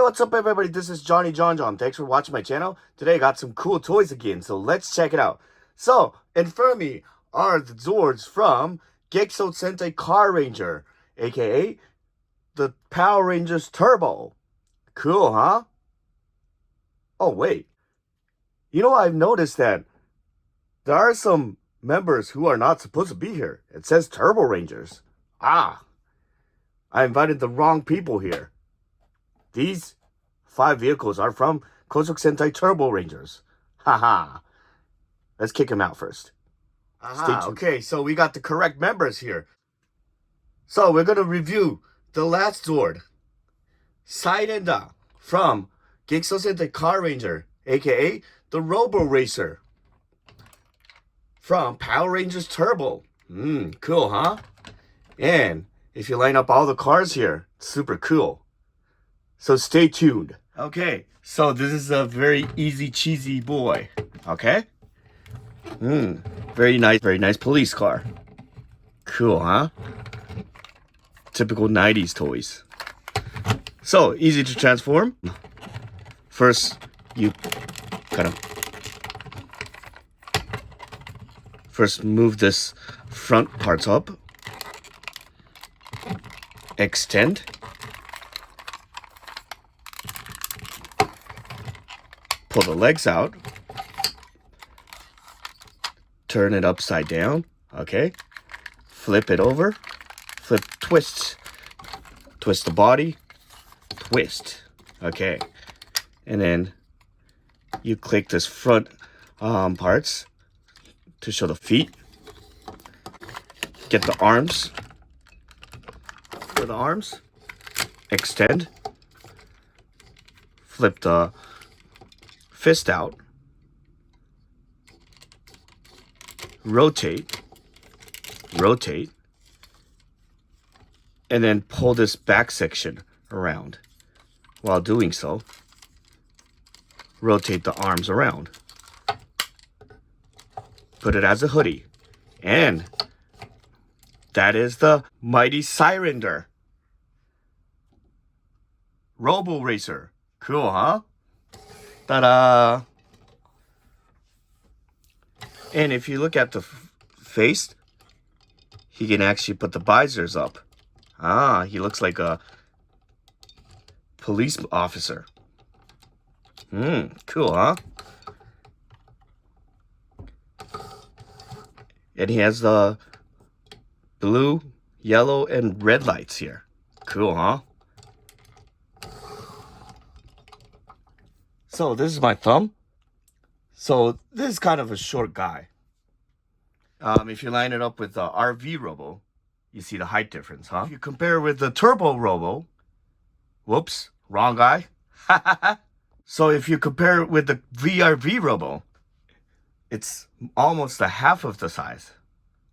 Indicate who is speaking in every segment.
Speaker 1: what's up everybody? This is Johnny John. Thanks for watching my channel. Today I got some cool toys again, so let's check it out. So, in front of me are the Zords from激走戦隊Car Ranger, aka the Power Rangers Turbo. Cool, huh? Oh, wait. You know, I've noticed that there are some members who are not supposed to be here. It says Turbo Rangers. I invited the wrong people here. These 5 vehicles are from激走戦隊Turbo Rangers. Haha. Let's kick them out first. Okay, so we got the correct members here. So we're going to review the last Zord. Sairenda from激走戦隊Car Ranger, aka the Robo Racer. From Power Rangers Turbo. Cool, huh? And if you line up all the cars here, super cool. So stay tuned. Okay, so this is a very easy cheesy boy. Okay? Very nice police car. Cool, huh? Typical 90s toys. So, easy to transform. First, you gotta move this front parts up. Extend. Pull the legs out. Turn it upside down. Okay. Flip it over. Twist. Twist the body. Twist. Okay. And then you click this front parts to show the feet. Get the arms. For the arms. Extend. Flip the fist out. Rotate. And then pull this back section around. While doing so, rotate the arms around. Put it as a hoodie. And that is the mighty Sairenda Robo Racer. Cool, huh? Ta-da! And if you look at the face, he can actually put the visors up. He looks like a police officer. Cool, huh? And he has the blue, yellow, and red lights here. Cool, huh? So this is my thumb. So this is kind of a short guy. If you line it up with the RV Robo, you see the height difference, huh? If you compare with the Turbo Robo, whoops, wrong guy. So if you compare it with the VRV Robo, it's almost a half of the size.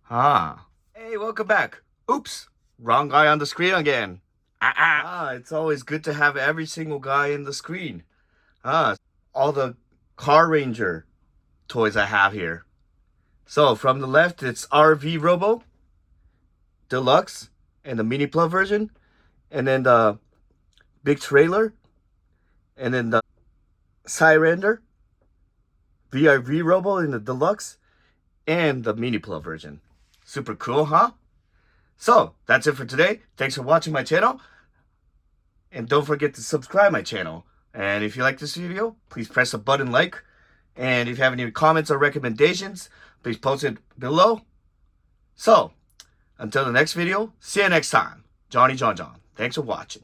Speaker 1: Hey, welcome back. Oops, wrong guy on the screen again. It's always good to have every single guy in the screen. All the Car Ranger toys I have here. So from the left, it's RV Robo Deluxe and the Mini Pla version, and then the big trailer, and then the Sairenda VRV Robo in the Deluxe, and the Mini Pla version. Super cool, huh? So that's it for today. Thanks for watching my channel, and don't forget to subscribe my channel. And if you like this video, please press the button like. And if you have any comments or recommendations, please post it below. So, until the next video, see you next time. Johnny John. Thanks for watching.